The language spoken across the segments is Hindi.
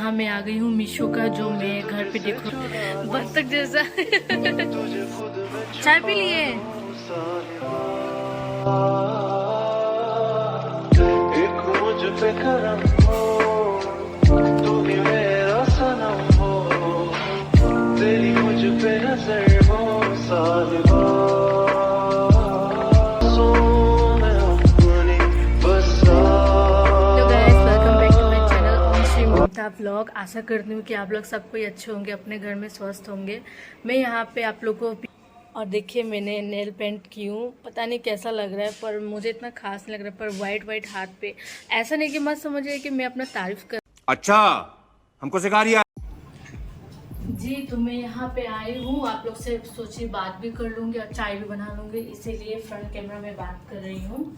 यहाँ मैं आ गई हूँ मीशो का, जो मैं घर पे देखूँ बत्तख जैसा। चाय पी लिए? तू भी मेरा सनम हो, तेरी मुझ पे नजर हो साहिबा, सोना अपनी बसा। तो guys, welcome back to my channel Om Shri Mamta vlog. आशा करती हूँ कि आप लोग सब कोई अच्छे होंगे, अपने घर में स्वस्थ होंगे। मैं यहाँ पे आप लोगों को, और देखिए मैंने नेल पेंट की हूँ, पता नहीं कैसा लग रहा है, पर मुझे इतना खास नहीं लग रहा है। पर वाइट हाथ पे, ऐसा नहीं कि मत समझिए कि मैं अपना तारीफ कर। अच्छा, हमको सिखा रिया जी, तो मैं यहाँ पे आई हूँ, आप लोग से सोची बात भी कर लूँगी और चाय भी बना लूँगी, इसीलिए फ्रंट कैमरा में बात कर रही हूँ।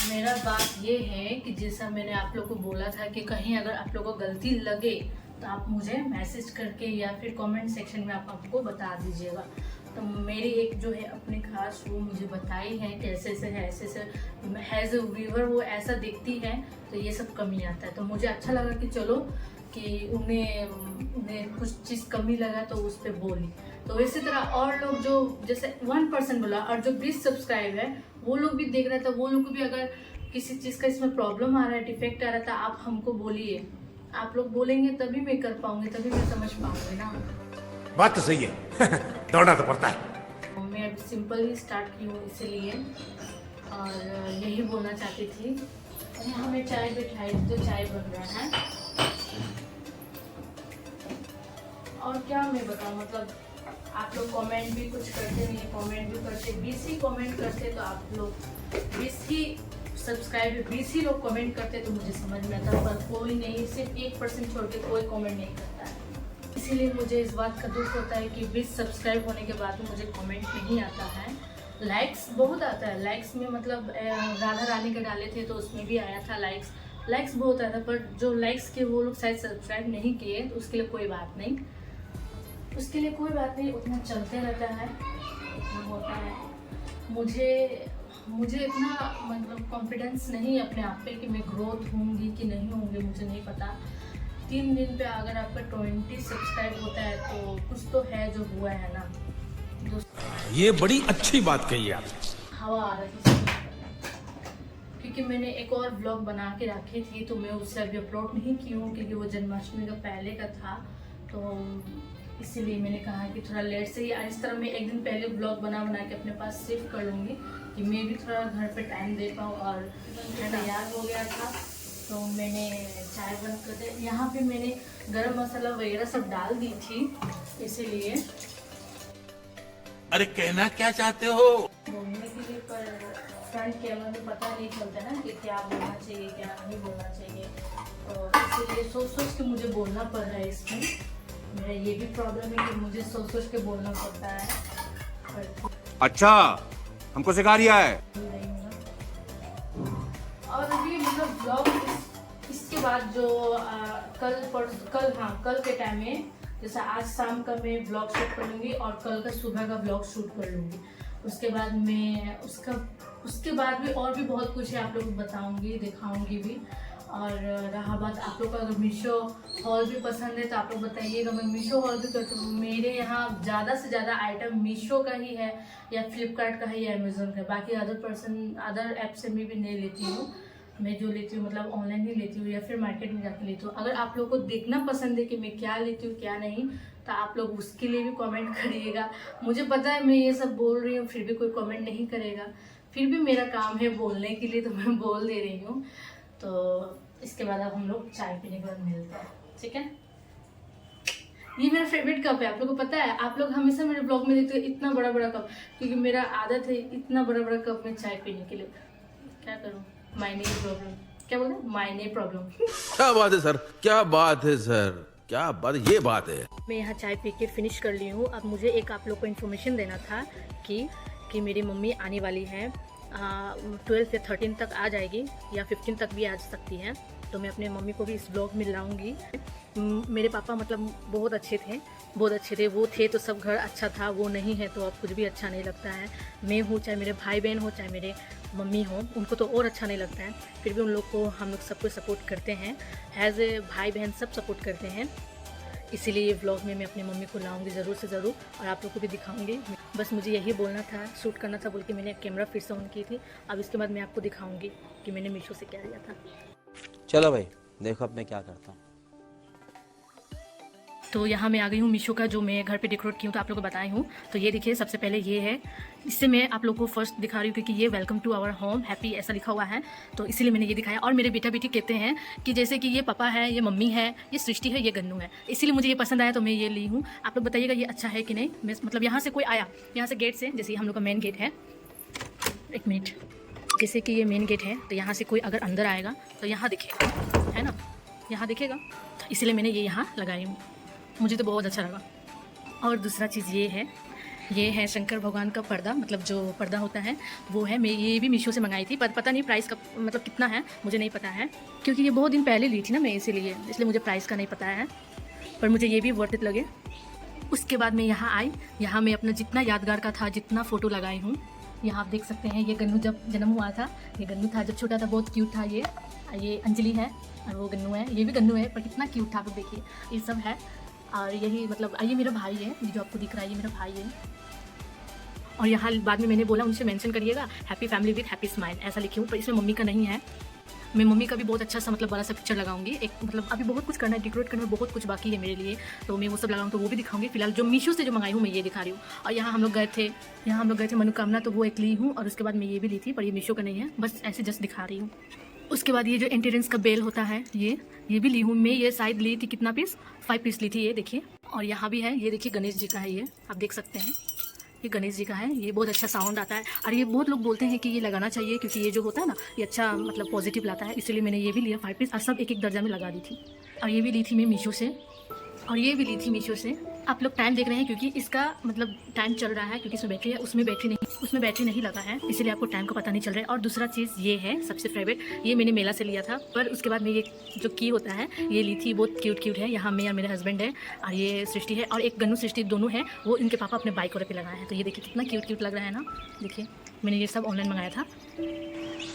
मेरा बात ये है कि जैसा मैंने आप लोग को बोला था कि कहीं अगर आप लोग को गलती लगे तो आप मुझे मैसेज करके या फिर कमेंट सेक्शन में आप हमको बता दीजिएगा। तो मेरी एक जो है अपनी खास वो मुझे बताई है कि ऐसे से है, ऐसे से हैज़ अ व्यूअर वो ऐसा दिखती है, तो ये सब कमी आता है। तो मुझे अच्छा लगा कि चलो कि उन्हें कुछ चीज़ कमी लगा तो उस पर बोली। तो इसी तरह और लोग जो जैसे 1% बोला और जो 20 सब्सक्राइब है वो लोग भी देख रहे थे, वो लोग को भी अगर किसी चीज़ का इसमें प्रॉब्लम आ रहा है, डिफेक्ट आ रहा था, आप हमको बोलिए। आप लोग बोलेंगे तभी मैं कर पाऊंगी, तभी मैं समझ पाऊंगी ना। बात तो सही है। दौड़ना तो पड़ता है। मैं अभी सिंपल ही स्टार्ट की हूँ इसीलिए, और यही बोलना चाहती थी। यहाँ मैं चाय बैठाई तो चाय बन रहा है, और क्या मैं बताऊँ, मतलब आप लोग कमेंट भी कुछ करते नहीं, कमेंट भी करते, 20 ही कमेंट करते, तो आप लोग 20 ही सब्सक्राइब 20 ही लोग कमेंट करते तो मुझे समझ में आता, पर कोई नहीं, सिर्फ 1% छोड़ के कोई कमेंट नहीं करता है। इसीलिए मुझे इस बात का दुख होता है कि 20 सब्सक्राइब होने के बाद भी मुझे कमेंट नहीं आता है। लाइक्स बहुत आता है, लाइक्स में मतलब राधा रानी के डाले थे तो उसमें भी आया था लाइक्स बहुत आया था, पर जो लाइक्स के वो लोग शायद सब्सक्राइब नहीं किए, तो उसके लिए कोई बात नहीं, उसके लिए कोई बात नहीं, उतना चलते रहता है, उतना होता है। मुझे इतना मतलब कॉन्फिडेंस नहीं है अपने आप पे कि मैं ग्रोथ होंगी कि नहीं होंगी, मुझे नहीं पता। 3 दिन पे अगर आपका 20 सब्सक्राइब होता है तो कुछ तो है जो हुआ है ना। ये बड़ी अच्छी बात कही आप। हवा आ रही है, क्योंकि मैंने एक और ब्लॉग बना के रखी थी, तो मैं उसे अभी अपलोड नहीं की हूँ क्योंकि वो जन्माष्टमी का पहले का था, तो इसीलिए मैंने कहा कि थोड़ा लेट से ही इस तरह मैं एक दिन पहले ब्लॉग बना के अपने पास सेव कर लूँगी कि मैं भी थोड़ा घर पे टाइम दे पाऊँ। और तैयार हो गया था तो मैंने चाय बंद कर दिया। यहाँ पे मैंने गरम मसाला वगैरह सब डाल दी थी, इसीलिए अरे कहना क्या चाहते हो? बोलने के लिए, पर फ्रंट कैमरा में पता नहीं चलता ना कि क्या बोलना चाहिए क्या नहीं बोलना चाहिए, तो इसीलिए सोच के मुझे बोलना पड़ रहा है। इसमें मेरा ये भी प्रॉब्लम है कि मुझे सोच के बोलना पड़ता है, पर अच्छा, हमको सिखा रिया है। नहीं होगा। और अभी मतलब ब्लॉग इसके बाद जो कल के टाइम में, जैसे आज शाम का मैं ब्लॉग शूट कर लूँगी और कल का सुबह का ब्लॉग शूट कर लूँगी। उसके बाद मैं उसके बाद भी और भी बहुत कुछ है, आप लोग बताऊँगी, दिखाऊँगी भी। और रहा बात आप लोग का, अगर मीशो हॉल भी पसंद है तो आप लोग बताइएगा, मैं मीशो हॉल भी करती हूँ। मेरे यहाँ ज़्यादा से ज़्यादा आइटम मीशो का ही है, या फ्लिपकार्ट का है, या अमेज़ोन का है। बाकी अदर ऐप से मैं भी नहीं लेती हूँ, मैं जो लेती हूँ मतलब ऑनलाइन ही लेती हूँ या फिर मार्केट में जाकर लेती हूँ। अगर आप लोग को देखना पसंद है कि मैं क्या लेती हूँ क्या नहीं, तो आप लोग उसके लिए भी कमेंट करिएगा। मुझे पता है मैं ये सब बोल रही हूँ फिर भी कोई कमेंट नहीं करेगा, फिर भी मेरा काम है बोलने के लिए, तो मैं बोल दे रही हूँ। तो इसके बाद अब हम लोग चाय पीने के बाद मिलते हैं, ठीक है। ये मेरा फेवरेट कप है, आप लोग को पता है, आप लोग हमेशा मेरे ब्लॉग में देखते हो इतना बड़ा कप, क्योंकि मेरा आदत है इतना बड़ा कप में चाय पीने के लिए। क्या करूँ, माइने प्रॉब्लम, क्या बोलते हैं, माइने प्रॉब्लम। क्या बात है सर, क्या बात है सर, क्या बात, ये बात है। मैं यहाँ चाय पी के फिनिश कर ली हूँ। अब मुझे एक आप लोग को इन्फॉर्मेशन देना था कि मेरी मम्मी आने वाली है, 12 या 13 तक आ जाएगी, या 15 तक भी आ सकती है। तो मैं अपने मम्मी को भी इस ब्लॉग में लाऊंगी। मेरे पापा मतलब बहुत अच्छे थे, बहुत अच्छे थे। वो थे तो सब घर अच्छा था, वो नहीं है तो अब कुछ भी अच्छा नहीं लगता है। मैं हूँ, चाहे मेरे भाई बहन हो, चाहे मेरे मम्मी हो, उनको तो और अच्छा नहीं लगता है। फिर भी उन लोग को हम लोग सबको सपोर्ट करते हैं, एज ए भाई बहन सब सपोर्ट करते हैं। इसीलिए ये व्लॉग में मैं अपनी मम्मी को लाऊंगी ज़रूर से ज़रूर, और आप लोग को भी दिखाऊंगी। बस मुझे यही बोलना था, शूट करना था बोल के मैंने कैमरा फिर से ऑन की थी। अब इसके बाद मैं आपको दिखाऊंगी कि मैंने मीशो से क्या लिया था। चलो भाई देखो अब मैं क्या करता हूँ। तो यहाँ मैं आ गई हूँ मीशो का, जो मैं घर पे डेकोरेट की हूँ, तो आप लोगों को बताई हूँ। तो ये देखिए, सबसे पहले ये है, इससे मैं आप लोगों को फर्स्ट दिखा रही हूँ क्योंकि ये welcome to our home happy ऐसा लिखा हुआ है, तो इसीलिए मैंने ये दिखाया। और मेरे बेटा बेटी कहते हैं कि जैसे कि ये पापा है, ये मम्मी है, ये सृष्टि है, ये गन्नू है, इसीलिए मुझे ये पसंद आया तो मैं ये ली हूँ। आप लोग बताइएगा ये अच्छा है कि नहीं। मैं मतलब यहाँ से कोई आया, यहाँ से गेट से, जैसे हम लोग का मेन गेट है, एक मिनट, जैसे कि ये मेन गेट है, तो यहाँ से कोई अगर अंदर आएगा तो यहाँ दिखेगा, है ना, यहाँ दिखेगा, तो इसलिए मैंने ये यहाँ लगाई हूँ। मुझे तो बहुत अच्छा लगा। और दूसरा चीज़ ये है शंकर भगवान का पर्दा, मतलब जो पर्दा होता है वो है। मैं ये भी मीशो से मंगाई थी, पर पता नहीं प्राइस का मतलब कितना है, मुझे नहीं पता है, क्योंकि ये बहुत दिन पहले ली थी ना मैं, इसलिए मुझे प्राइस का नहीं पता है, पर मुझे ये भी वर्थ इट लगे। उसके बाद मैं यहाँ आई, यहाँ मैं अपना जितना यादगार का था, जितना फ़ोटो लगाई हूँ, यहाँ आप देख सकते हैं। ये गन्नू जब जन्म हुआ था, ये गन्नू था जब छोटा था, बहुत क्यूट था। ये अंजलि है और वो गन्नू है, ये भी गन्नू है, पर कितना क्यूट था आप लोग देखिए, ये सब है। और यही मतलब ये मेरा भाई है, जो आपको दिख रहा है ये मेरा भाई है। और यहाँ बाद में मैंने बोला उनसे मेंशन करिएगा happy family with happy smile ऐसा लिखी हूँ, पर इसमें मम्मी का नहीं है। मैं मम्मी का भी बहुत अच्छा सा मतलब बड़ा सा पिक्चर लगाऊंगी। एक मतलब अभी बहुत कुछ करना है, डेकोरेट करना है, बहुत कुछ बाकी है मेरे लिए, तो मैं वो सब लगाऊंगी, तो वो भी दिखाऊंगी। फिलहाल जो मीशो से जो मंगाई हूँ मैं ये दिखा रही हूँ। और यहाँ हम लोग गए थे मनोकामना, तो वो एक ली हूँ। और उसके बाद मैं ये भी ली थी, पर ये मीशो का नहीं है, बस ऐसे जस्ट दिखा रही हूँ। उसके बाद ये जो एंट्रेंस का बेल होता है, ये भी ली हूँ मैं। ये शायद ली थी कितना पीस, 5 पीस ली थी, ये देखिए। और यहाँ भी है, ये देखिए गणेश जी का है, ये आप देख सकते हैं, ये गणेश जी का है। ये बहुत अच्छा साउंड आता है, और ये बहुत लोग बोलते हैं कि ये लगाना चाहिए, क्योंकि ये जो होता है ना, ये अच्छा मतलब पॉजिटिव लाता है, इसलिए मैंने ये भी लिया 5 पीस, और सब एक एक दर्जा में लगा दी थी। और ये भी ली थी मैं मीशो से, और ये भी ली थी मीशो से। आप लोग टाइम देख रहे हैं क्योंकि इसका मतलब टाइम चल रहा है, क्योंकि इसमें बैटरी है, उसमें बैटरी नहीं लगा है, इसलिए आपको टाइम का पता नहीं चल रहा है। और दूसरा चीज़ ये है सबसे फेवरेट, ये मैंने मेला से लिया था, पर उसके बाद में ये जो की होता है ये ली थी, बहुत क्यूट है। यहाँ मैं और मेरे हस्बैंड है, और ये सृष्टि है, और एक गन्नू सृष्टि दोनों है, वो इनके पापा अपने बाइक पे लगाए हैं। तो ये देखिए कितना क्यूट लग रहा है ना, देखिए मैंने ये सब ऑनलाइन मंगाया था।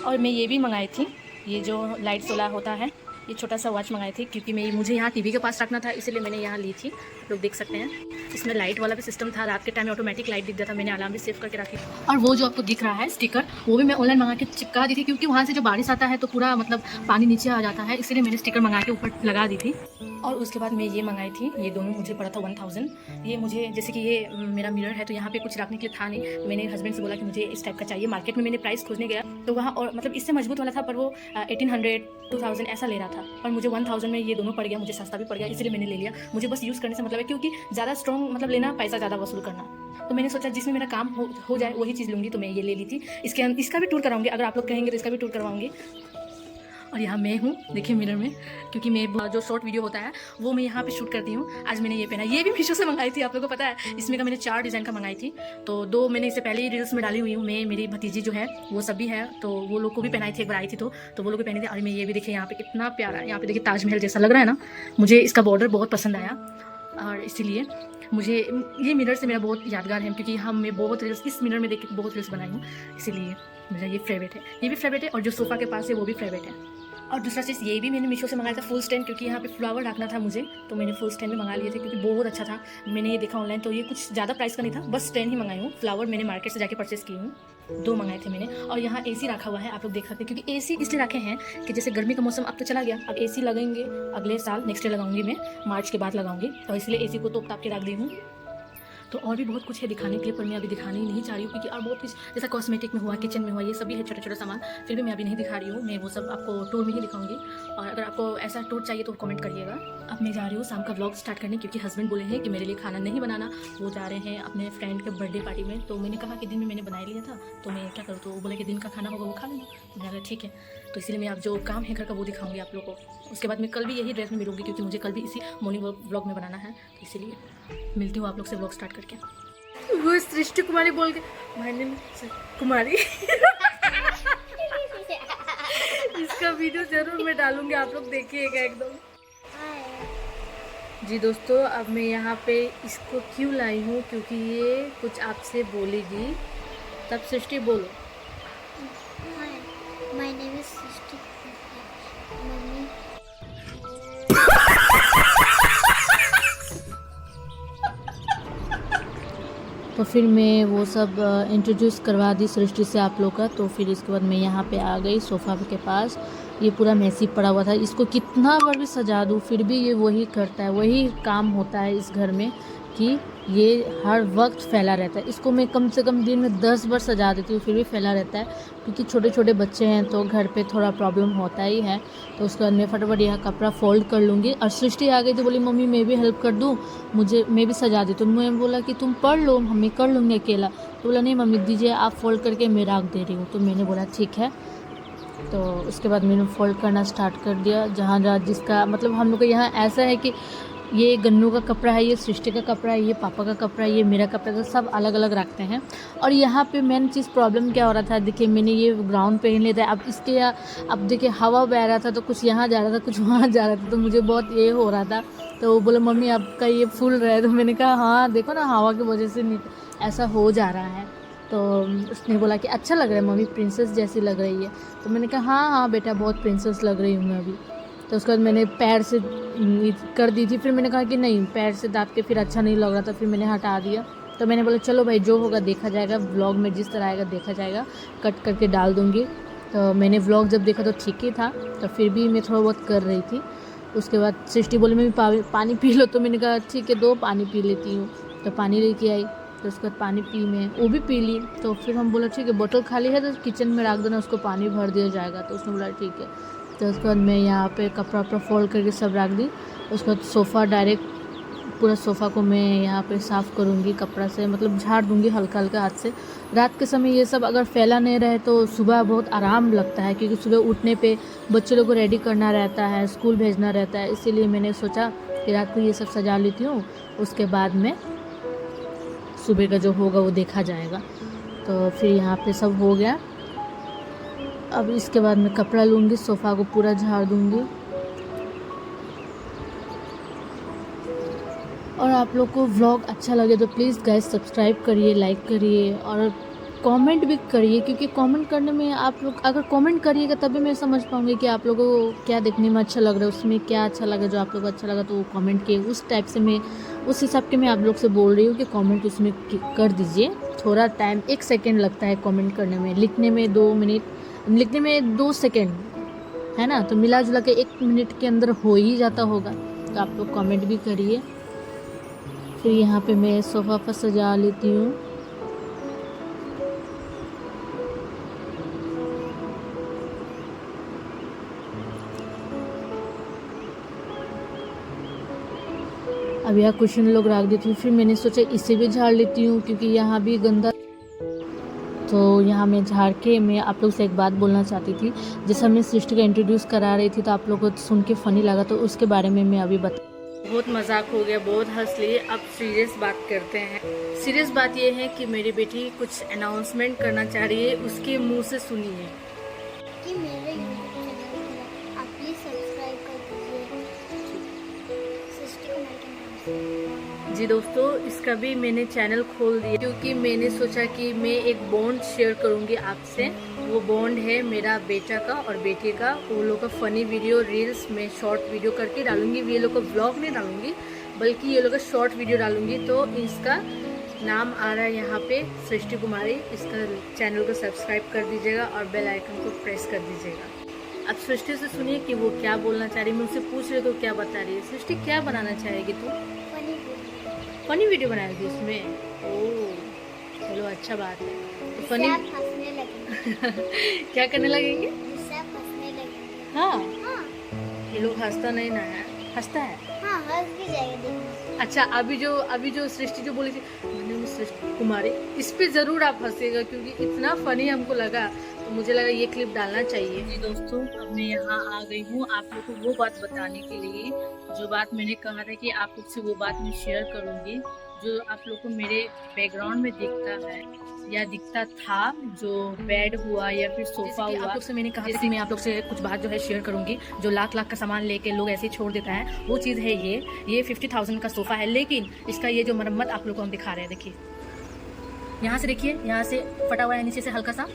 और मैं ये भी मंगाई थी, ये जो लाइट वाला होता है, ये छोटा सा वॉच मंगाई थी, क्योंकि मुझे यहाँ टीवी के पास रखना था, इसलिए मैंने यहाँ ली थी। लोग देख सकते हैं, इसमें लाइट वाला भी सिस्टम था, रात के टाइम में ऑटोमेटिक लाइट दिख जाता था, मैंने अलार्म भी सेव करके रखी। और वो जो आपको दिख रहा है स्टिकर, वो भी मैं ऑनलाइन मंगा के चिपका दी थी, क्योंकि वहाँ से जो बारिश आता है तो पूरा मतलब पानी नीचे आ जाता है, इसलिए मैंने स्टिकर मंगा के ऊपर लगा दी थी। और उसके बाद मैं ये मंगाई थी, ये दोनों मुझे पड़ा था 1000। ये मुझे जैसे कि ये मेरा मिरर है, तो यहाँ पे कुछ रखने के लिए था नहीं, तो मैंने हस्बैंड से बोला कि मुझे इस टाइप का चाहिए। मार्केट में मैंने प्राइस खोजने गया तो वहाँ और मतलब इससे मजबूत वाला था, पर वो 1800 2000 ऐसा ले रहा था, पर मुझे 1000 में ये दोनों पड़ गया, मुझे सस्ता भी पड़ गया, इसलिए मैंने ले लिया। मुझे बस यूज़ करने से मतलब है, क्योंकि ज़्यादा स्ट्रॉन्ग मतलब लेना, पैसा ज़्यादा वसूल करना, तो मैंने सोचा जिसमें मेरा काम हो जाए वही चीज़ लूँगी, तो मैं ये ले ली थी। इसका भी टूर कराऊंगी, अगर आप लोग कहेंगे तो इसका भी टूर करवाऊंगी। और यहाँ मैं हूँ, देखिए मिरर में, क्योंकि मैं जो शॉर्ट वीडियो होता है वो मैं यहाँ पे शूट करती हूँ। आज मैंने ये पहना, ये भी मीशो से मंगाई थी, आप लोगों को पता है। इसमें का मैंने 4 डिज़ाइन का मंगाई थी, तो 2 मैंने इससे पहले ही रील्स में डाली हुई हूँ। मैं, मेरी भतीजी जो है वो सब भी है, तो वो लोग को भी पहनाई थी, एक बार आई थी तो वो लोग भी पहनी थी। और मैं ये भी देखिए, यहाँ पे कितना प्यारा है, यहाँ पे देखिए ताजमहल जैसा लग रहा है ना। मुझे इसका बॉर्डर बहुत पसंद आया, और इसीलिए मुझे ये मिरर से मेरा बहुत यादगार है, क्योंकि मैं बहुत रील्स इस मिरर में देख के बहुत रील्स बनाई हूँ, इसीलिए मेरा ये फेवरेट है। ये भी फेवरेट है, और जो सोफ़ा के पास है वो भी फेवरेट है। और दूसरा चीज़ ये भी मैंने मीशो से मंगाया था, फुल स्टैंड, क्योंकि यहाँ पे फ्लावर रखना था मुझे, तो मैंने फुल स्टैंड में मंगा लिए थे, क्योंकि बहुत अच्छा था। मैंने ये देखा ऑनलाइन, तो ये कुछ ज़्यादा प्राइस का नहीं था, बस स्टैंड ही मंगाई हूँ। फ्लावर मैंने मार्केट से जाके परचेस की हूँ, 2 मंगाए थे मैंने। और यहाँ एसी रखा हुआ है, आप लोग देख सकते हैं, क्योंकि एसी इसलिए रखे हैं कि जैसे गर्मी का मौसम अब तो चला गया, अब एसी लगेंगे अगले साल, नेक्स्ट ईयर लगाऊंगी मैं, मार्च के बाद लगाऊंगी, तो इसलिए एसी को तोप ताप के रख दी हूँ। तो और भी बहुत कुछ है दिखाने के लिए, पर मैं अभी दिखाने ही नहीं चाह रही हूँ, क्योंकि और बहुत कुछ जैसा कॉस्मेटिक में हुआ, किचन में हुआ, ये सभी है छोटा सामान, फिर भी मैं अभी नहीं दिखा रही हूँ। मैं वो सब आपको टूर में ही दिखाऊंगी, और अगर आपको ऐसा टूर चाहिए तो कमेंट करिएगा। अब मैं जा रही हूँ शाम का व्लॉग स्टार्ट करने, क्योंकि हस्बैंड बोले हैं कि मेरे लिए खाना नहीं बनाना, वो जा रहे हैं अपने फ्रेंड के बर्थडे पार्टी में। तो मैंने कहा कि दिन में मैंने बना लिया था, तो मैं क्या करूँ, तो वो बोले कि दिन का खाना होगा वो खा लेंगे। मैंने कहा ठीक है, तो इसलिए मैं अब जो काम है घर का वो दिखाऊंगी आप लोगों को। उसके बाद मैं कल भी यही ड्रेस में मिलूंगी, क्योंकि मुझे कल भी इसी मॉर्निंग व्लॉग में बनाना है, तो इसीलिए मिलती हूँ आप लोग से व्लॉग स्टार्ट करके। वो सृष्टि कुमारी बोल के, माय नेम कुमारी इसका वीडियो जरूर मैं डालूंगी, आप लोग देखिएगा एकदम। जी दोस्तों, अब मैं यहाँ पे इसको क्यों लाई हूँ, क्योंकि ये कुछ आपसे बोलेगी। तब सृष्टि बोलो। Hi, my name is Srishti. Mummy. तो फिर मैं वो सब इंट्रोड्यूस करवा दी सृष्टि से आप लोग का। तो फिर इसके बाद मैं यहाँ पे आ गई सोफ़ा के पास। ये पूरा मैसी पड़ा हुआ था, इसको कितना बार भी सजा दूँ फिर भी ये वही करता है। वही काम होता है इस घर में कि ये हर वक्त फैला रहता है। इसको मैं कम से कम दिन में 10 बार सजा देती हूँ फिर भी फैला रहता है, क्योंकि छोटे छोटे बच्चे हैं तो घर पे थोड़ा प्रॉब्लम होता ही है। तो उसके बाद मैं फटाफट यह कपड़ा फोल्ड कर लूँगी। और सृष्टि आ गई तो बोली मम्मी मैं भी हेल्प कर दूँ, मैं भी सजा दी। तो मैं बोला कि तुम पढ़ लो, मैं कर लूँगी अकेला। तो बोला नहीं मम्मी दीजिए, आप फोल्ड करके मैं रख दे रही हूँ। तो मैंने बोला ठीक है। तो उसके बाद मैंने फ़ोल्ड करना स्टार्ट कर दिया। जहाँ जहाँ जिसका मतलब हम लोग का यहाँ ऐसा है कि ये गन्नू का कपड़ा है, ये सृष्टि का कपड़ा है, ये पापा का कपड़ा है, ये मेरा कपड़ा है, तो सब अलग अलग रखते हैं। और यहाँ पे मेन चीज़ प्रॉब्लम क्या हो रहा था, देखिए मैंने ये ग्राउंड पहन लिया था। अब इसके अब देखिए हवा बह रहा था तो कुछ यहाँ जा रहा था कुछ वहाँ जा रहा था, तो मुझे बहुत ये हो रहा था। तो वो बोले मम्मी आपका ये फूल रहा है। तो मैंने कहा हाँ देखो ना हवा की वजह से ऐसा हो जा रहा है। तो उसने बोला कि अच्छा लग रहा है मम्मी, प्रिंसेस जैसी लग रही है। तो मैंने कहा हाँ हाँ बेटा बहुत प्रिंसेस लग रही हूँ मैं अभी। तो उसके बाद मैंने पैर से कर दी थी, फिर मैंने कहा कि नहीं पैर से दाब के फिर अच्छा नहीं लग रहा था, फिर मैंने हटा दिया। तो मैंने बोला चलो भाई जो होगा देखा जाएगा, व्लॉग में जिस तरह आएगा देखा जाएगा, कट करके डाल दूँगी। तो मैंने व्लॉग जब देखा तो ठीक ही था, तो फिर भी मैं थोड़ा बहुत कर रही थी। उसके बाद सृष्टि बोली मम्मी पानी पी लो। तो मैंने कहा ठीक है दो पानी पी लेती हूँ। तो पानी लेके आई, तो उसके बाद पानी पी मैं, वो भी पी ली। तो फिर हम बोला ठीक है बोतल खाली है तो किचन में रख देना, उसको पानी भर दिया जाएगा। तो उसने बोला ठीक है। तो उसके बाद मैं यहाँ पे कपड़ा वपड़ा फोल्ड करके सब रख दी। उसके बाद सोफ़ा डायरेक्ट पूरा सोफ़ा को मैं यहाँ पे साफ़ करूँगी कपड़ा से, मतलब झाड़ दूँगी हल्का हल्का हाथ से। रात के समय ये सब अगर फैला नहीं रहे तो सुबह बहुत आराम लगता है, क्योंकि सुबह उठने पे बच्चे लोग को रेडी करना रहता है, स्कूल भेजना रहता है। इसीलिए मैंने सोचा कि रात को ये सब सजा लेती हूँ, उसके बाद में सुबह का जो होगा वो देखा जाएगा। तो फिर यहाँ पे सब हो गया। अब इसके बाद मैं कपड़ा लूँगी, सोफ़ा को पूरा झाड़ दूँगी। और आप लोग को व्लॉग अच्छा लगे तो प्लीज़ गाइस सब्सक्राइब करिए, लाइक करिए और कमेंट भी करिए, क्योंकि कमेंट करने में आप लोग अगर कमेंट करिएगा तभी मैं समझ पाऊँगी कि आप लोगों को क्या देखने में अच्छा लग रहा है, उसमें क्या अच्छा लगा। जो आप लोग को अच्छा लगा तो वो कमेंट किए, उस टाइप से मैं उस हिसाब के मैं आप लोग से बोल रही हूँ कि कमेंट उसमें कर दीजिए। थोड़ा टाइम 1 सेकेंड लगता है कमेंट करने में, लिखने में 2 मिनट, लिखने में 2 सेकेंड है ना, तो मिला जुला के 1 मिनट के अंदर हो ही जाता होगा। तो आप लोग कमेंट भी करिए। फिर यहाँ पे मैं सोफ़ा पर सजा लेती हूँ। अब यहाँ कुशन लोग रख देती हूँ। फिर मैंने सोचा इसे भी झाड़ लेती हूँ, क्योंकि यहाँ भी गंदा। तो यहाँ मैं झाड़ के मैं आप लोग से एक बात बोलना चाहती थी। जैसा मैं सृष्टि का इंट्रोड्यूस करा रही थी तो आप लोगों को सुन के फ़नी लगा, तो उसके बारे में मैं अभी बहुत मजाक हो गया, बहुत हंस लिए। अब सीरियस बात करते हैं। सीरियस बात ये है कि मेरी बेटी कुछ अनाउंसमेंट करना चाह रही है, उसके मुंह से सुनिए। कि मेरे यूट्यूब चैनल को आप प्लीज सब्सक्राइब कर दीजिए। सृष्टि कुमार के नाम से। जी दोस्तों, इसका भी मैंने चैनल खोल दिया, क्योंकि मैंने सोचा कि मैं एक बॉन्ड शेयर करूंगी आपसे। वो बॉन्ड है मेरा बेटा का और बेटी का। वो लोग का फ़नी वीडियो रील्स में शॉर्ट वीडियो करके डालूंगी। ये लोग का व्लॉग नहीं डालूंगी, बल्कि ये लोग का शॉर्ट वीडियो डालूंगी। तो इसका नाम आ रहा है यहाँ पे सृष्टि कुमारी। इसका चैनल को सब्सक्राइब कर दीजिएगा और बेल आइकन को प्रेस कर दीजिएगा। अब सृष्टि से सुनिए कि वो क्या बोलना चाह रही है। मैं उससे पूछ रही तो क्या बता रही है। सृष्टि क्या बनाना चाहेगी तू? फनी वीडियो बनाएगी उसमें? ओह चलो अच्छा बात है। तो फनी हंसने लगेंगे। क्या करने लगेंगे? हंसने लगेंगे। हाँ हाँ ये लोग हंसता नहीं ना है, हंसता है। हाँ हंस भी जाएगा देखने। अच्छा अभी जो सृष्टि जो बोली थी मैंने सृष्टि कुमारी, इस पे जरूर आप हंसेगा, क्योंकि इतना फनी हमको लगा तो मुझे लगा ये क्लिप डालना चाहिए। जी दोस्तों, अब मैं यहाँ आ गई हूँ आप लोग को वो बात बताने के लिए जो बात मैंने कहा था कि आप लोग से वो बात मैं शेयर करूँगी। जो आप लोग को मेरे बैकग्राउंड में दिखता है या दिखता था, जो बेड हुआ या फिर सोफा हुआ, आप लोग से मैंने कहा कि मैं आप लोग से कुछ बात जो है शेयर करूंगी। जो लाख लाख का सामान लेके लोग ऐसे ही छोड़ देता है, वो चीज़ है ये 50,000 का सोफ़ा है, लेकिन इसका ये जो मरम्मत आप लोग को हम दिखा रहे हैं, देखिए यहाँ से, देखिए यहाँ से फटा हुआ है नीचे से हल्का सा,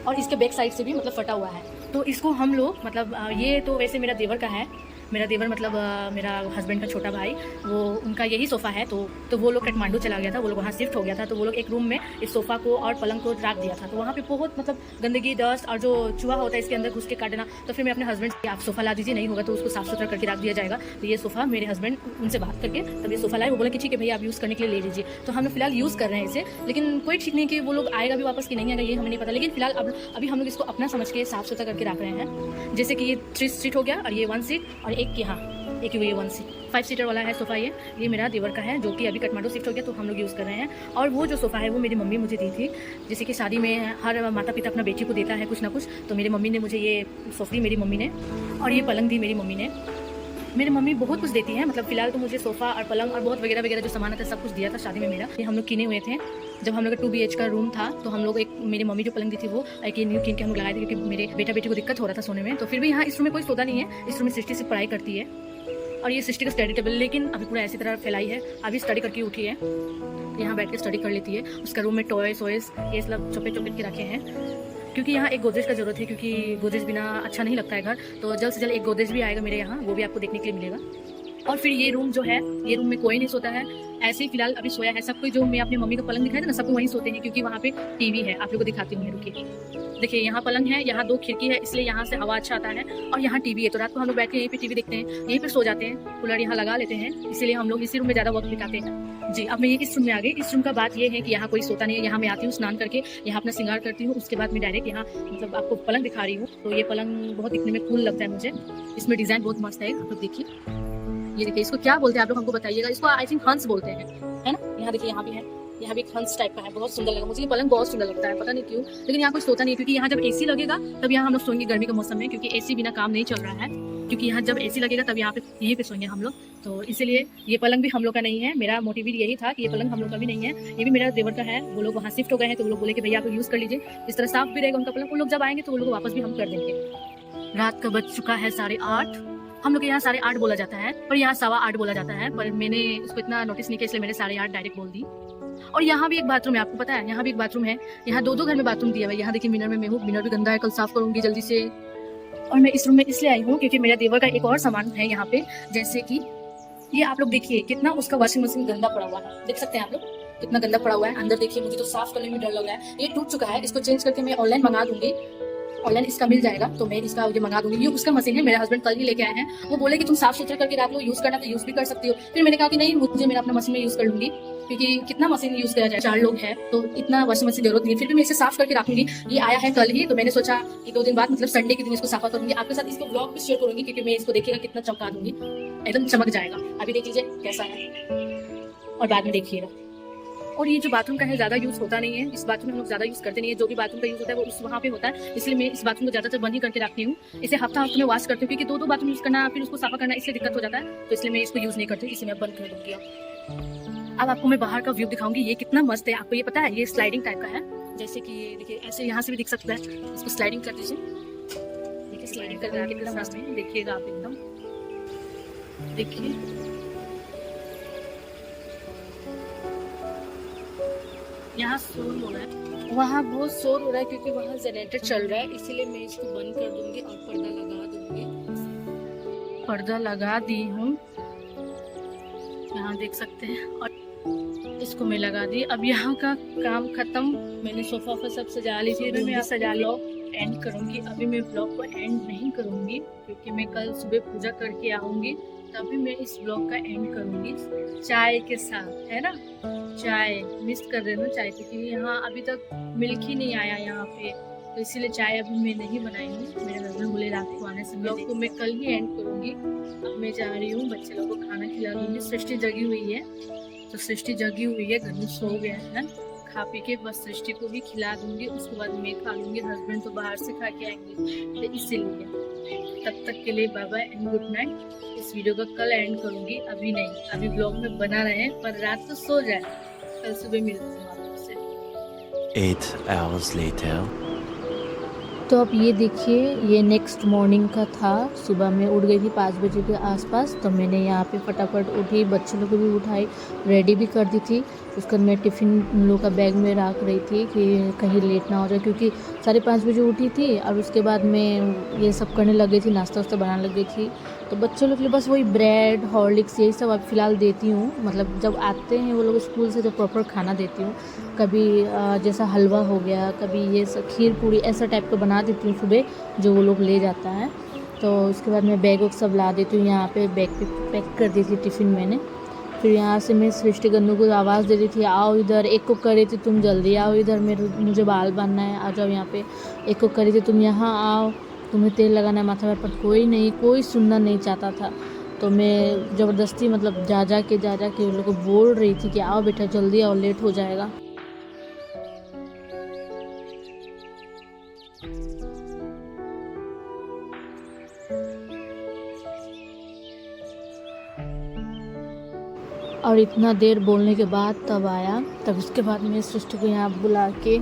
और इसके बैक साइड से भी मतलब फटा हुआ है। तो इसको हम लोग मतलब ये तो वैसे मेरा देवर का है, मेरा देवर मतलब मेरा हस्बैंड का छोटा भाई, वो उनका यही सोफ़ा है। तो वो लोग काठमांडू चला गया था, वो लोग वहाँ शिफ्ट हो गया था। तो वो लोग एक रूम में इस सोफ़ा को और पलंग को रख दिया था। तो वहाँ पे बहुत मतलब गंदगी, डस्ट और जो चूहा होता है इसके अंदर घुस के काटना। तो फिर मैं अपने हस्बैंड से, आप सोफ़ा ला दीजिए, नहीं होगा तो उसको साफ़ सुथरा करके रख दिया जाएगा। तो ये सोफ़ा मेरे हस्बैंड उनसे बात करके तब ये सोफ़ा लाए। वो बोला कि ठीक है भैया आप यूज़ करने के लिए ले लीजिए। तो हम लोग फिलहाल यूज़ कर रहे हैं इसे, लेकिन कोई ठीक नहीं कि वो लोग आएगा भी वापस कि नहीं आएगा, ये हमें नहीं पता। लेकिन फिलहाल अभी हम लोग इसको अपना समझ के साफ़ सुथरा करके रख रहे हैं। जैसे कि ये 3 सीट हो गया, और ये 1 सीट, और एक यहाँ एक ये 1 सीट 5 सीटर वाला है सोफ़ा। ये मेरा देवर का है, जो कि अभी काठमांडू शिफ्ट हो गया, तो हम लोग यूज़ कर रहे हैं। और वो जो सोफ़ा है वो मेरी मम्मी मुझे दी थी। जैसे कि शादी में हर माता पिता अपना बेटी को देता है कुछ ना कुछ, तो मेरी मम्मी ने मुझे ये सोफ़ा दी, मेरी मम्मी ने, और ये पलंग दी मेरी मम्मी ने। मेरी मम्मी बहुत कुछ देती है, मतलब फिलहाल तो मुझे सोफ़ा और पलंग और बहुत वगैरह वगैरह जो सामान आता है सब कुछ दिया था शादी में मेरा। ये हम लोग किने हुए थे जब हम लोग का 2 BH का रूम था। तो हम लोग एक, मेरी मम्मी जो पलंग दी थी वो एक न्यू किन के हम लोग लगाए थे, क्योंकि मेरे बेटा बेटी को दिक्कत हो रहा था सोने में। तो फिर भी यहाँ इस रूम में कोई सोता नहीं है, इस रूम में सृष्टि से पढ़ाई करती है। और ये सृष्टि का स्टडी टेबल, लेकिन अभी पूरा ऐसी तरह फैलाई है, अभी स्टडी करके उठी है, यहाँ बैठ के स्टडी कर लेती है। उसका रूम में टॉयस वॉयस ये सब चुपे के रखे हैं, क्योंकि यहाँ एक गोदरेज का जरूरत है, क्योंकि गोदरेज बिना अच्छा नहीं लगता है घर। तो जल्द से जल्द एक गोदरेज भी आएगा मेरे यहाँ, वो भी आपको देखने के लिए मिलेगा। और फिर ये रूम जो है, ये रूम में कोई नहीं सोता है, ऐसे ही फिलहाल अभी सोया है सब कोई। जो मैं अपनी मम्मी का पलंग दिखाया था ना, सब वहीं सोते हैं, क्योंकि वहाँ पे टीवी है। आप लोग को दिखाती हूँ, रुकिए, देखिए यहाँ पलंग है, यहाँ 2 खिड़की है, इसलिए यहाँ से हवा अच्छा आता है, और यहाँ टीवी है। तो रात को हम लोग बैठ के यहीं पे टीवी देखते हैं, यहीं पे सो जाते हैं, कूलर यहाँ लगा लेते हैं, इसीलिए हम लोग इसी रूम में ज़्यादा वक्त बिताते हैं। जी, अब मैं ये इस रूम में आ गई। इस रूम का बात ये है कि यहाँ कोई सोता नहीं है। यहाँ मैं आती हूँ, स्नान करके यहाँ अपना श्रृंगार करती हूँ, उसके बाद मैं डायरेक्ट यहाँ मतलब आपको पलंग दिखा रही हूँ। तो ये पलंग बहुत दिखने में कूल लगता है मुझे, इसमें डिज़ाइन बहुत मस्त है। आप लोग देखिए, ये देखिए, इसको क्या बोलते हैं आप लोग हमको बताइएगा। इसको आई थिंक हंस बोलते हैं, है ना। यहाँ देखिए, यहाँ भी है, यहाँ भी एक हंस टाइप का है, बहुत सुंदर लगा मुझे। ये पलंग बहुत सुंदर लगता है, पता नहीं क्यों, लेकिन यहाँ कोई सोता नहीं है, क्योंकि यहाँ जब AC लगेगा तब यहाँ हम लोग सोएंगे गर्मी के मौसम में, क्योंकि AC बिना काम नहीं चल रहा है। क्योंकि यहाँ जब AC लगेगा तब यहाँ पे यहीं पे सोएंगे हम लोग। तो इसीलिए ये पलंग भी हम लोग का नहीं है। मेरा मोटिव यही था कि ये पलंग हम लोग का भी नहीं है, ये भी मेरा देवर का है। वो लोग वहाँ शिफ्ट हो गए हैं, तो वो लोग बोले कि भैया आप यूज़ कर लीजिए, इस तरह साफ भी रहेगा उनका पलंग। वो लोग जब आएंगे तो वो लोग वापस भी हम कर देंगे। रात का बज चुका है 8:30। हम लोग के यहाँ 8:30 बोला जाता है, पर यहाँ 8:15 बोला जाता है, पर मैंने इसको इतना नोटिस नहीं किया, इसलिए मैंने 8:30 डायरेक्ट बोल दी। और यहाँ भी एक बाथरूम है, आपको पता है, यहाँ भी एक बाथरूम है। यहाँ 2-2 घर में बाथरूम दिया हुआ है। यहाँ देखिए, मिनर में मैं हूँ, मिनर भी गंदा है, कल साफ करूंगी जल्दी से। और मैं इस रूम में इसलिए आई हूँ क्योंकि मेरा देवर का एक और सामान है यहाँ पे, जैसे कि ये आप लोग देखिए कितना उसका वॉशिंग मशीन गंदा पड़ा हुआ है, देख सकते हैं आप लोग कितना गंदा पड़ा हुआ है। अंदर देखिए, मुझे तो साफ करने में डर लग रहा है। ये टूट चुका है, इसको चेंज करके मैं ऑनलाइन मंगा दूंगी, ऑनलाइन इसका मिल जाएगा, तो मैं इसका ये मंगा दूंगी। ये उसका मशीन है, मेरे हस्बैंड कल ही लेके आए हैं। वो बोले कि तुम साफ सुथरा करके रख लो, यूज करना तो यूज भी कर सकती हो। फिर मैंने कहा कि नहीं, मुझे मेरा अपना मशीन में यूज कर लूंगी, क्योंकि कितना मशीन यूज किया जाए, 4 लोग हैं तो इतना वॉशिंग मशीन जरूरत नहीं है। फिर भी मैं इसे साफ करके रखूंगी। ये आया है कल ही, तो मैंने सोचा कि 2 दिन बाद मतलब संडे के दिन इसको साफा करूंगी, आपके साथ इसको ब्लॉग भी शेयर करूंगी, क्योंकि मैं इसको देखिएगा कितना चमका दूंगी, एकदम चमक जाएगा। अभी देख लीजिए कैसा है, और बाद में देखिएगा। और ये जो बाथरूम का है ज़्यादा यूज़ होता नहीं है, इस बाथरूम में हम लोग ज़्यादा यूज़ करते नहीं है। जो भी बाथरूम का यूज़ होता है वो उस वहाँ पे होता है, इसलिए मैं इस बाथरूम को ज़्यादातर बंद ही करके रखती हूँ। इसे हफ्ता में वॉश करती हूँ, क्योंकि 2-2 बाथरूम यूज़ करना फिर उसको साफा करना इसलिए दिक्कत हो जाता है, तो इसलिए मैं इसको यूज़ नहीं करती, इसे मैं बंद कर दूँगी। अब आपको मैं बाहर का व्यू दिखाऊंगी, ये कितना मस्त है। आपको ये पता है, ये स्लाइडिंग टाइप का है, जैसे कि ये देखिए, ऐसे यहाँ से भी दिख सकता है। इसको स्लाइडिंग कर दीजिए, देखिए स्लाइडिंग कर रहा है कितना मस्त है, देखिएगा आप एकदम, देखिए यहाँ शोर हो रहा है, वहाँ बहुत शोर हो रहा है, क्योंकि वहाँ जनरेटर चल रहा है, इसीलिए मैं इसको बंद कर दूंगी और पर्दा लगा दूंगी। पर्दा लगा दी हूँ, यहाँ देख सकते हैं, और इसको मैं लगा दी। अब यहाँ का काम खत्म, मैंने सोफा सब सजा ली थी, मैं सजा लिया, एंड करूँगी। अभी मैं ब्लॉग को एंड नहीं करूँगी, क्योंकि मैं कल सुबह पूजा करके आऊँगी, तभी मैं इस ब्लॉग का एंड करूँगी चाय के साथ, है ना। चाय मिस कर रही हूँ चाय, क्योंकि यहाँ अभी तक मिल्क ही नहीं आया यहाँ पे, तो इसीलिए चाय अभी मैं नहीं बनाई हूँ। मेरे हस्बैंड बोले रात को आने से। ब्लॉग को मैं कल ही एंड करूँगी। अब मैं जा रही हूँ, बच्चे लोगों को खाना खिला दूँगी। सृष्टि जगी हुई है, तो सृष्टि जगी हुई है, गन्नू सो गया है, खा पी के बस सृष्टि को भी खिला दूँगी, उसके बाद मैं खा लूँगी। हस्बैंड तो बाहर से खा के आएंगे, तो इसीलिए तब तक के लिए bye bye and good night. इस वीडियो को कल एंड करूंगी, अभी नहीं, अभी ब्लॉग में बना रहे हैं, पर रात को सो जाए, कल सुबह मिलती हूँ आपसे। 8 hours later. तो अब ये देखिए, ये नेक्स्ट मॉर्निंग का था। सुबह में उठ गई थी 5 बजे के आसपास। तो मैंने यहाँ पे फटाफट उठी, बच्चों लोग को भी उठाई, रेडी भी कर दी थी। उसका मैं टिफ़िन उन लोग का बैग में रख रही थी कि कहीं लेट ना हो जाए, क्योंकि 5:30 बजे उठी थी और उसके बाद मैं ये सब करने लग गई थी, नाश्ता वास्ता बनाने लग गई थी। तो बच्चों लोग के लिए बस वही ब्रेड, हॉर्लिक्स यही सब अब फ़िलहाल देती हूँ। मतलब जब आते हैं वो लोग स्कूल से तो प्रॉपर खाना देती हूँ। कभी जैसा हलवा हो गया, कभी ये सब खीर पूरी ऐसा टाइप का बना देती हूँ सुबह, जो वो लोग ले जाता है। तो उसके बाद मैं बैग वैग सब ला देती हूँ, यहाँ पे बैग पे पैक कर दी थी टिफ़िन मैंने। फिर यहाँ से मैं सृष्टि गन्नू को आवाज़ दे रही थी, आओ इधर, एक को कर रही थी तुम जल्दी आओ इधर, मुझे बाल बांधना है, आ जाओ यहाँ पे। एक को कर रही थी तुम यहाँ आओ, तुम्हें तेल लगाना है माथा में, पर कोई सुनना नहीं चाहता था। तो मैं ज़बरदस्ती मतलब जा के उन लोग को बोल रही थी कि आओ बेटा जल्दी आओ, लेट हो जाएगा। और इतना देर बोलने के बाद तब आया। तब उसके बाद मैं सृष्टि को यहाँ बुला के,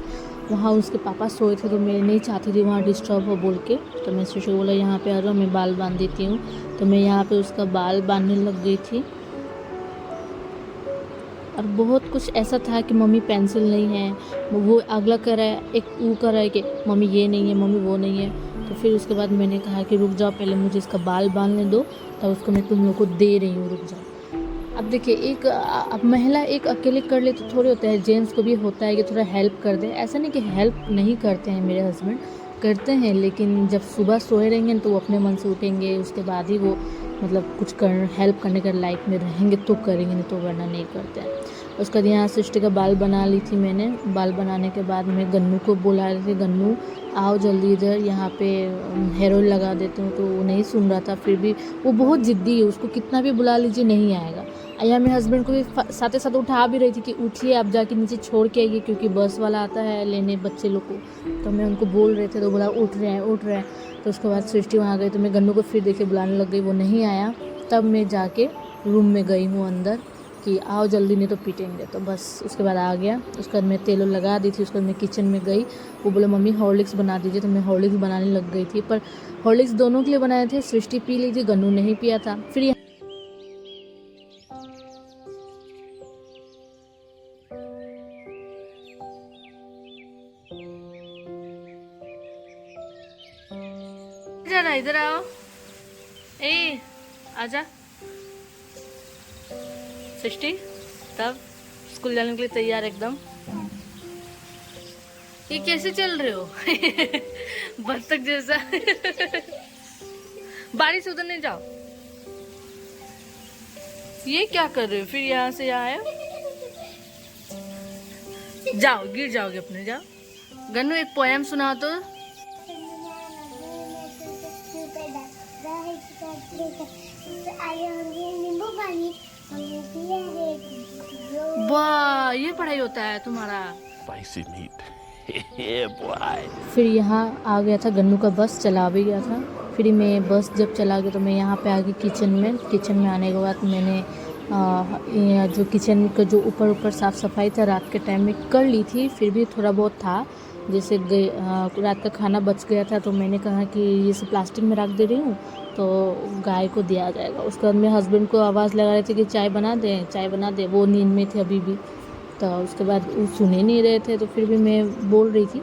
वहाँ उसके पापा सोए थे तो मैं नहीं चाहती थी वहाँ डिस्टर्ब हो बोल के। तो मैं सृष्टि को बोला यहाँ पे आ जाओ, मैं बाल बांध देती हूँ। तो मैं यहाँ पे उसका बाल बांधने लग गई थी। और बहुत कुछ ऐसा था कि मम्मी पेंसिल नहीं है, वो अगला कर रहा है, एक वो कर रहा है कि मम्मी ये नहीं है, मम्मी वो नहीं है। तो फिर उसके बाद मैंने कहा कि रुक जाओ, पहले मुझे इसका बाल बांधने दो, तब उसको मैं तुम लोग को दे रही हूँ, रुक जाओ। अब देखिए, अब महिला एक अकेले कर ले तो थोड़ी होता है, जेंट्स को भी होता है कि थोड़ा हेल्प कर दे। ऐसा नहीं कि हेल्प नहीं करते हैं, मेरे हस्बैंड करते हैं, लेकिन जब सुबह सोए रहेंगे तो वो अपने मन से उठेंगे, उसके बाद ही वो मतलब कुछ हेल्प करने के लाइफ में रहेंगे तो करेंगे, नहीं तो वरना नहीं करते हैं। उसके बाद यहाँ सृष्टि का बाल बना ली थी मैंने। बाल बनाने के बाद मैं गन्नू को बुला रही थी, गन्नू आओ जल्दी इधर, यहाँ पे हेयर ऑयल लगा देती हूँ। तो वो नहीं सुन रहा था, फिर भी वो बहुत ज़िद्दी है, उसको कितना भी बुला लीजिए नहीं आएगा। यहाँ मेरे हस्बैंड को भी साथ साथ उठा भी रही थी कि उठिए आप जाके नीचे छोड़ के आइए, क्योंकि बस वाला आता है लेने बच्चे लोग को। तो मैं उनको बोल रहे थे तो बोला उठ रहे हैं। तो उसके बाद सृष्टि वहाँ गई, तो मैं गन्नू को फिर देखे बुलाने लग गई, वो नहीं आया। तब मैं जाके रूम में गई हूँ अंदर कि आओ जल्दी, नहीं तो पीटेंगे। तो बस उसके बाद आ गया। उसके बाद मैं तेल लगा दी थी। उसके बाद मैं किचन में गई, वो बोला मम्मी हॉर्लिक्स बना दीजिए। तो मैं हॉर्लिक्स बनाने लग गई थी, पर हॉर्लिक्स दोनों के लिए बनाए थे। सृष्टि पी ली थी, गन्नू नहीं पिया था। फिर इधर आओ, ए आजा सृष्टि। तब स्कूल जाने के लिए तैयार एकदम। ये कैसे चल रहे हो बत्तख जैसा बारिश उधर नहीं जाओ। ये क्या कर रहे हो? फिर यहाँ से यहाँ आए, जाओ गिर जाओगे अपने, जाओ। गन्नू एक पोएम सुनाओ तो। वाह, ये पढ़ाई होता है तुम्हारा। Spicy meat. Yeah, boy. फिर यहाँ आ गया था, गन्नू का बस चला भी गया था। फिर मैं बस जब चला गया तो मैं यहाँ पे आ गई किचन में। किचन में आने के बाद मैंने जो किचन का जो ऊपर साफ़ सफाई था रात के टाइम में कर ली थी। फिर भी थोड़ा बहुत था, जैसे रात का खाना बच गया था, तो मैंने कहा कि ये सब प्लास्टिक में रख दे रही हूँ तो गाय को दिया जाएगा। उसके बाद मेरे हस्बैंड को आवाज़ लगा रहे थे कि चाय बना दे। वो नींद में थे अभी भी। तो उसके बाद वो सुन ही नहीं रहे थे, तो फिर भी मैं बोल रही थी।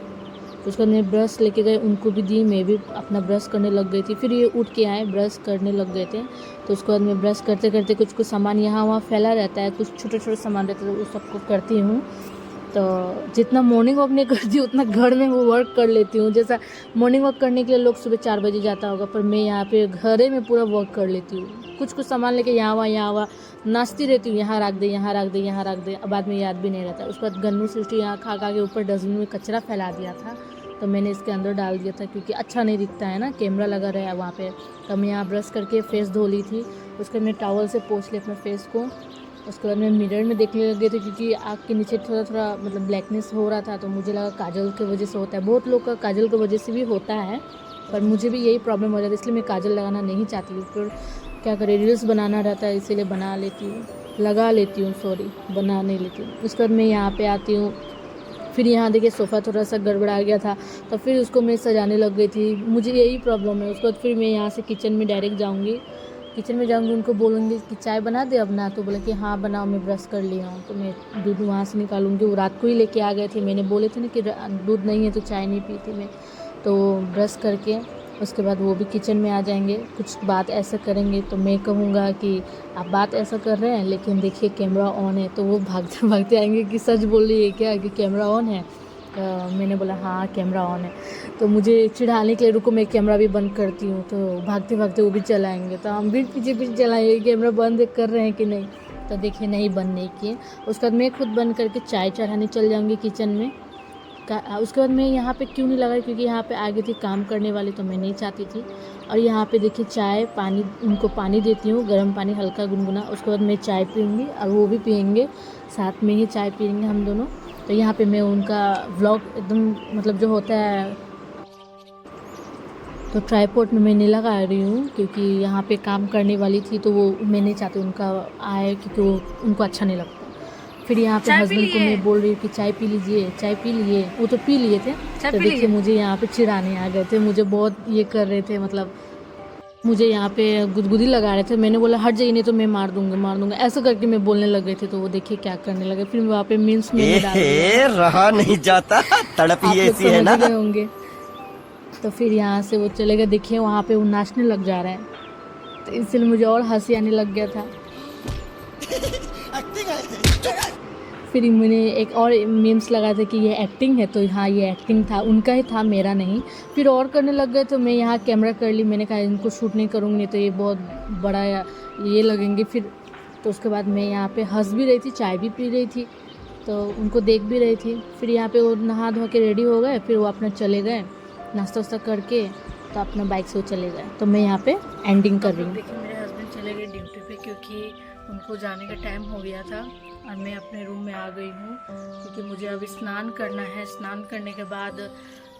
उसके बाद मैं ब्रश लेके गए, उनको भी दी, मैं भी अपना ब्रश करने लग गई थी। फिर ये उठ के आए, ब्रश करने लग गए थे। तो उसके बाद मैं ब्रश करते करते कुछ सामान यहाँ वहाँ फैला रहता है, कुछ छोटे सामान रहते हैं, तो उस सबको करती हूँ। तो जितना मॉर्निंग वॉक नहीं करती उतना घर में वो वर्क कर लेती हूँ। जैसा मॉर्निंग वॉक करने के लिए लोग सुबह 4 बजे जाता होगा, पर मैं यहाँ पे घरे में पूरा वर्क कर लेती हूँ। कुछ सामान लेके यहाँ वहाँ नाचती रहती हूँ, यहाँ रख दे। अब बाद में याद भी नहीं रहता। उसके बाद गन्नू सृष्टि यहाँ खा के ऊपर डस्टबिन में कचरा फैला दिया था, तो मैंने इसके अंदर डाल दिया था, क्योंकि अच्छा नहीं दिखता है ना, कैमरा लगा रहा है वहाँ पे। तो मैं यहाँ ब्रश करके फेस धो ली थी। उसके बाद मैं टॉवल से पोंछ लिया अपने फेस को। उसके बाद मैं मिरर में देखने लग गई थी, क्योंकि आँख के नीचे थोड़ा मतलब ब्लैकनेस हो रहा था, तो मुझे लगा काजल की वजह से होता है। बहुत लोग का काजल की वजह से भी होता है, पर मुझे भी यही प्रॉब्लम हो जाती है, इसलिए मैं काजल लगाना नहीं चाहती हूँ। फिर क्या करें, रील्स बनाना रहता है इसीलिए बना लेती हूँ, लगा लेती हूँ, सॉरी बना नहीं लेती हूँ। उसके बाद मैं यहाँ पे आती हूँ। फिर यहाँ देखिए सोफ़ा थोड़ा सा गड़बड़ा गया था तो फिर उसको मैं सजाने लग गई थी, मुझे यही प्रॉब्लम है। उसके बाद फिर मैं यहाँ से किचन में डायरेक्ट जाऊँगी, किचन में जाऊँगी, उनको बोलूँगी कि चाय बना दे अब ना, तो बोले कि हाँ बनाओ, मैं ब्रश कर लिया हूँ। तो मैं दूध वहाँ से निकालूंगी, वो रात को ही लेके आ गए थे, मैंने बोले थे ना कि दूध नहीं है तो चाय नहीं पीती मैं। तो ब्रश करके उसके बाद वो भी किचन में आ जाएंगे, कुछ बात ऐसा करेंगे तो मैं कहूँगा कि आप बात ऐसा कर रहे हैं लेकिन देखिए कैमरा ऑन है, तो वो भागते भागते आएंगे कि सच बोल रही है क्या कि कैमरा ऑन है। मैंने बोला हाँ कैमरा ऑन है, तो मुझे चिढ़ाने के लिए रुको मैं कैमरा भी बंद करती हूँ, तो भागते भागते वो भी चलाएँगे, तो हम भी पीछे पीछे चलाएँगे कैमरा बंद कर रहे हैं कि नहीं। तो देखिए नहीं बंद नहीं किए। उसके बाद मैं खुद बंद करके चाय चढ़ाने चल जाऊँगी किचन में। उसके बाद मैं यहाँ पे क्यों नहीं लगा, क्योंकि यहाँ पे आगे थी काम करने वाली, तो मैं नहीं चाहती थी। और यहाँ पे देखिए चाय पानी, उनको पानी देती हूँ, गर्म पानी हल्का गुनगुना। उसके बाद मैं चाय पीऊँगी और वो भी पियेंगे, साथ में ही चाय पियेंगे हम दोनों। तो यहाँ पे मैं उनका व्लॉग एकदम मतलब जो होता है, तो ट्राइपॉड में मैं नहीं लगा रही हूँ क्योंकि यहाँ पे काम करने वाली थी, तो वो मैं नहीं चाहती उनका आए क्योंकि वो उनको अच्छा नहीं लगता। फिर यहाँ पे हस्बैंड को मैं बोल रही हूँ कि चाय पी लीजिए, चाय पी लिए, वो तो पी लिए थे। तो देखिए मुझे यहाँ पे चिढ़ाने आ गए थे, मुझे बहुत ये कर रहे थे, मतलब मुझे यहाँ पे गुदगुदी लगा रहे थे। मैंने बोला हट जाइए नहीं तो मैं मार दूंगा, ऐसा करके मैं बोलने लग गई थी। तो वो देखिए क्या करने लगे, फिर वहाँ पे मीम्स में डाल दिया, रहा नहीं जाता, तड़प ही ऐसी है ना। होंगे। तो फिर यहाँ से वो चले गए, देखिए वहाँ पे वो नाचने लग जा रहे हैं, तो इसलिए मुझे और हंसी आने लग गया था। फिर मैंने एक और मीम्स लगाया था कि ये एक्टिंग है, तो हाँ ये एक्टिंग था, उनका ही था मेरा नहीं। फिर और करने लग गए, तो मैं यहाँ कैमरा कर ली, मैंने कहा इनको शूट नहीं करूँगी नहीं तो ये बहुत बड़ा ये लगेंगे फिर। तो उसके बाद मैं यहाँ पे हंस भी रही थी, चाय भी पी रही थी, तो उनको देख भी रही थी। फिर यहाँ पे वो नहा धो के रेडी हो गए, फिर वो अपना चले गए नाश्ता वास्ता करके, तो अपना बाइक से वो चले गए। तो मैं यहाँ पे एंडिंग कर रही हूँ। देखिए मेरे हस्बैंड चले गए ड्यूटी पे क्योंकि उनको जाने का टाइम हो गया था और मैं अपने रूम में आ गई हूँ क्योंकि मुझे अभी स्नान करना है। स्नान करने के बाद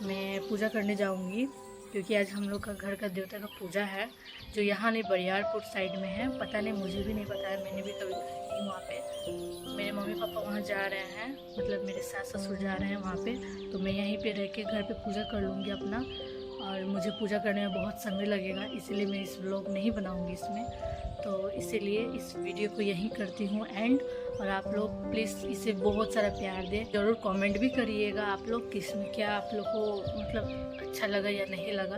मैं पूजा करने जाऊँगी क्योंकि आज हम लोग का घर का देवता का पूजा है, जो यहाँ नहीं बरियारपुर साइड में है। पता नहीं, मुझे भी नहीं पता है, मैंने भी कभी नहीं वहाँ पे। मेरे मम्मी पापा वहाँ जा रहे हैं, मतलब मेरे सास ससुर जा रहे हैं वहाँ पे, तो मैं यहीं पे रह के घर पे पूजा कर लूँगी अपना। और मुझे पूजा करने में बहुत समय लगेगा, इसीलिए मैं इस व्लॉग नहीं बनाऊँगी इसमें। तो इसीलिए इस वीडियो को यहीं करती हूँ एंड। और आप लोग प्लीज़ इसे बहुत सारा प्यार दें, ज़रूर कमेंट भी करिएगा आप लोग किसमें क्या आप लोग को मतलब अच्छा लगा या नहीं लगा।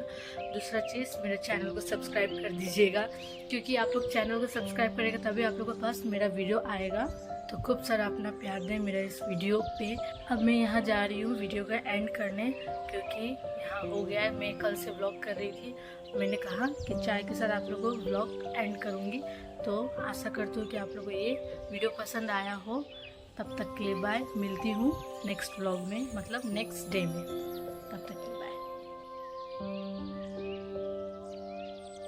दूसरा चीज़, मेरे चैनल को सब्सक्राइब कर दीजिएगा क्योंकि आप लोग चैनल को सब्सक्राइब करेगा तभी आप लोगों के पास मेरा वीडियो आएगा। तो खूब सारा अपना प्यार दें मेरा इस वीडियो पे। अब मैं यहाँ जा रही हूँ वीडियो का एंड करने क्योंकि यहाँ हो गया है। मैं कल से व्लॉग कर रही थी, मैंने कहा कि चाय के साथ आप लोगों को व्लॉग एंड करूँगी। तो आशा करती हूँ कि आप लोगों को ये वीडियो पसंद आया हो। तब तक के लिए बाय, मिलती हूँ नेक्स्ट व्लॉग में, मतलब नेक्स्ट डे में। तब तक